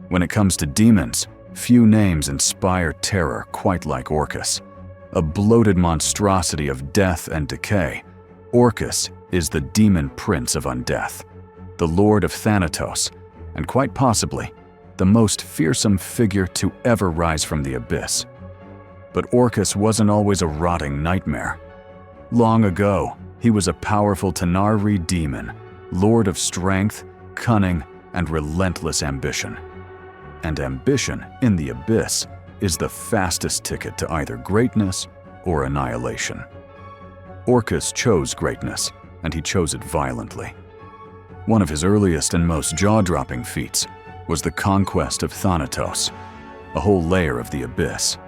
When it comes to demons, few names inspire terror quite like Orcus. A bloated monstrosity of death and decay, Orcus is the Demon Prince of Undeath, the Lord of Thanatos, and quite possibly the most fearsome figure to ever rise from the abyss. But Orcus wasn't always a rotting nightmare. Long ago, he was a powerful Tenari demon, lord of strength, cunning, and relentless ambition. And ambition, in the abyss, is the fastest ticket to either greatness or annihilation. Orcus chose greatness, and he chose it violently. One of his earliest and most jaw-dropping feats was the conquest of Thanatos, a whole layer of the abyss.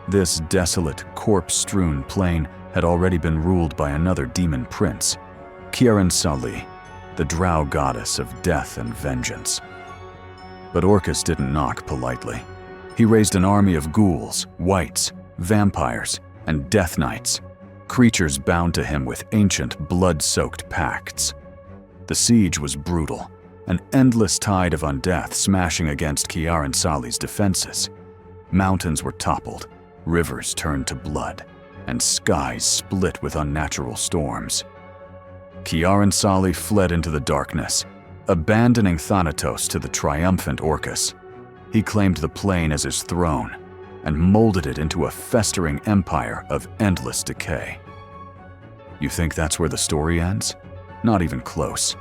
This desolate, corpse-strewn plain had already been ruled by another demon prince, Kiaran-Sali, the drow goddess of death and vengeance. But Orcus didn't knock politely. He raised an army of ghouls, wights, vampires, and death knights, creatures bound to him with ancient, blood-soaked pacts. The siege was brutal, an endless tide of undeath smashing against Kiaran-Sali's defenses. Mountains were toppled, rivers turned to blood, and skies split with unnatural storms. Kiaran-Sali fled into the darkness, abandoning Thanatos to the triumphant Orcus. He claimed the plain as his throne and molded it into a festering empire of endless decay. You think that's where the story ends? Not even close.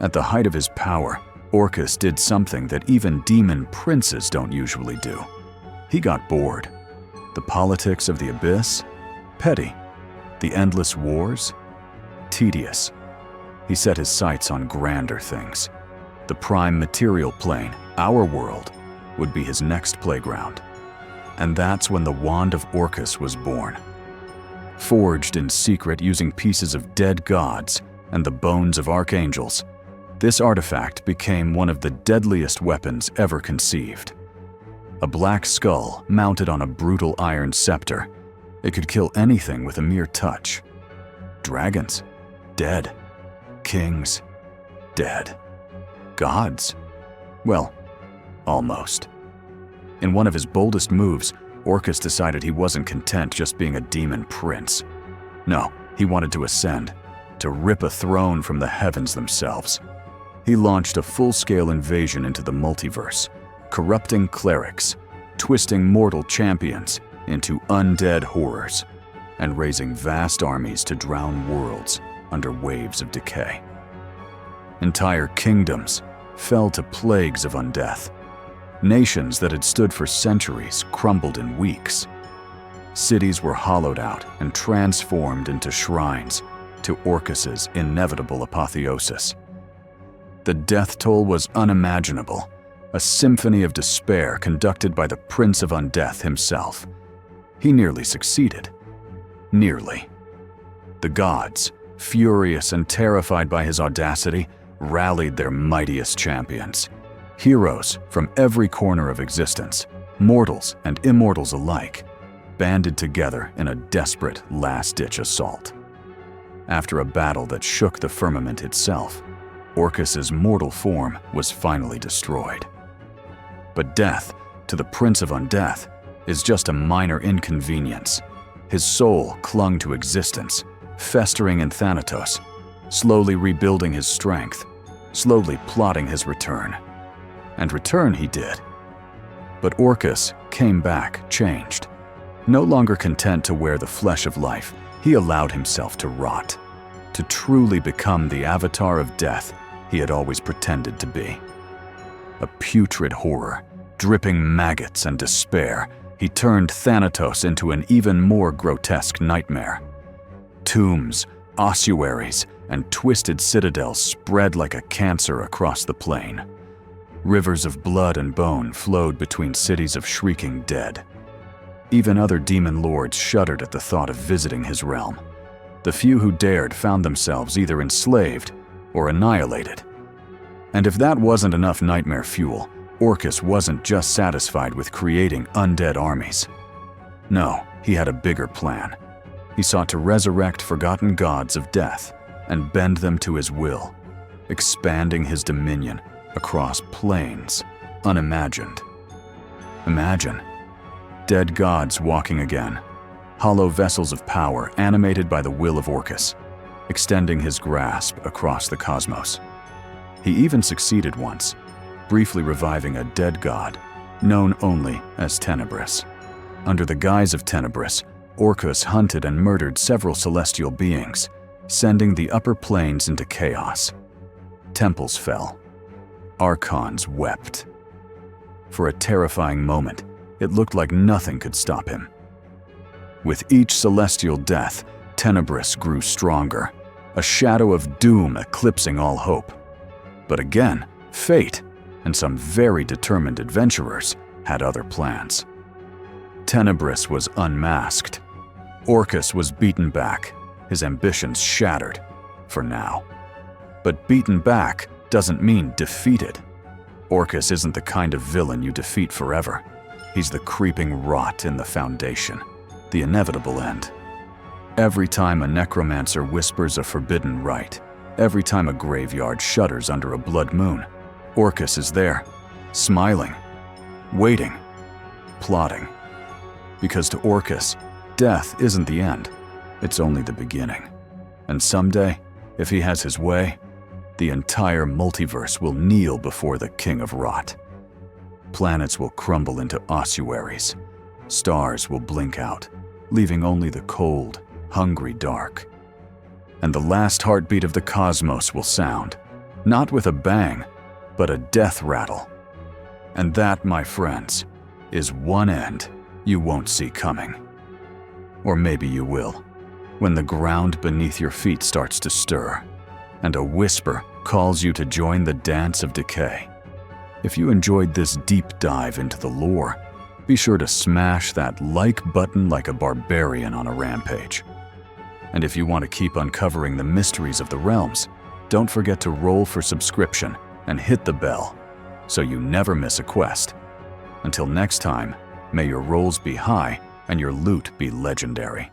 At the height of his power, Orcus did something that even demon princes don't usually do. He got bored. The politics of the abyss? Petty. The endless wars? Tedious. He set his sights on grander things. The prime material plane, our world, would be his next playground. And that's when the Wand of Orcus was born. Forged in secret using pieces of dead gods and the bones of archangels, this artifact became one of the deadliest weapons ever conceived. A black skull mounted on a brutal iron scepter, it could kill anything with a mere touch. Dragons? Dead. Kings? Dead. Gods? Well, almost. In one of his boldest moves, Orcus decided he wasn't content just being a demon prince. No, he wanted to ascend, to rip a throne from the heavens themselves. He launched a full-scale invasion into the multiverse, corrupting clerics, twisting mortal champions into undead horrors, and raising vast armies to drown worlds under waves of decay. Entire kingdoms fell to plagues of undeath. Nations that had stood for centuries crumbled in weeks. Cities were hollowed out and transformed into shrines to Orcus's inevitable apotheosis. The death toll was unimaginable, a symphony of despair conducted by the Prince of Undeath himself. He nearly succeeded. Nearly. The gods, furious and terrified by his audacity, rallied their mightiest champions. Heroes from every corner of existence, mortals and immortals alike, banded together in a desperate last-ditch assault. After a battle that shook the firmament itself, Orcus's mortal form was finally destroyed. But death, to the Prince of Undeath, is just a minor inconvenience. His soul clung to existence, festering in Thanatos, slowly rebuilding his strength, slowly plotting his return. And return he did. But Orcus came back changed. No longer content to wear the flesh of life, he allowed himself to rot, to truly become the avatar of death he had always pretended to be. A putrid horror, dripping maggots and despair, he turned Thanatos into an even more grotesque nightmare. Tombs, ossuaries, and twisted citadels spread like a cancer across the plain. Rivers of blood and bone flowed between cities of shrieking dead. Even other demon lords shuddered at the thought of visiting his realm. The few who dared found themselves either enslaved or annihilated. And if that wasn't enough nightmare fuel, Orcus wasn't just satisfied with creating undead armies. No, he had a bigger plan. He sought to resurrect forgotten gods of death and bend them to his will, expanding his dominion across planes unimagined. Imagine dead gods walking again, hollow vessels of power animated by the will of Orcus, extending his grasp across the cosmos. He even succeeded once, briefly reviving a dead god, known only as Tenebrous. Under the guise of Tenebrous, Orcus hunted and murdered several celestial beings, sending the upper planes into chaos. Temples fell. Archons wept. For a terrifying moment, it looked like nothing could stop him. With each celestial death, Tenebrous grew stronger, a shadow of doom eclipsing all hope. But again, fate and some very determined adventurers had other plans. Tenebrous was unmasked. Orcus was beaten back, his ambitions shattered, for now. But beaten back doesn't mean defeated. Orcus isn't the kind of villain you defeat forever. He's the creeping rot in the foundation, the inevitable end. Every time a necromancer whispers a forbidden rite, every time a graveyard shudders under a blood moon, Orcus is there, smiling, waiting, plotting. Because to Orcus, death isn't the end, it's only the beginning. And someday, if he has his way, the entire multiverse will kneel before the King of Rot. Planets will crumble into ossuaries. Stars will blink out, leaving only the cold, hungry dark. And the last heartbeat of the cosmos will sound, not with a bang, but a death rattle. And that, my friends, is one end you won't see coming. Or maybe you will, when the ground beneath your feet starts to stir, and a whisper calls you to join the dance of decay. If you enjoyed this deep dive into the lore, be sure to smash that like button like a barbarian on a rampage. And if you want to keep uncovering the mysteries of the realms, don't forget to roll for subscription and hit the bell so you never miss a quest. Until next time, may your rolls be high and your loot be legendary.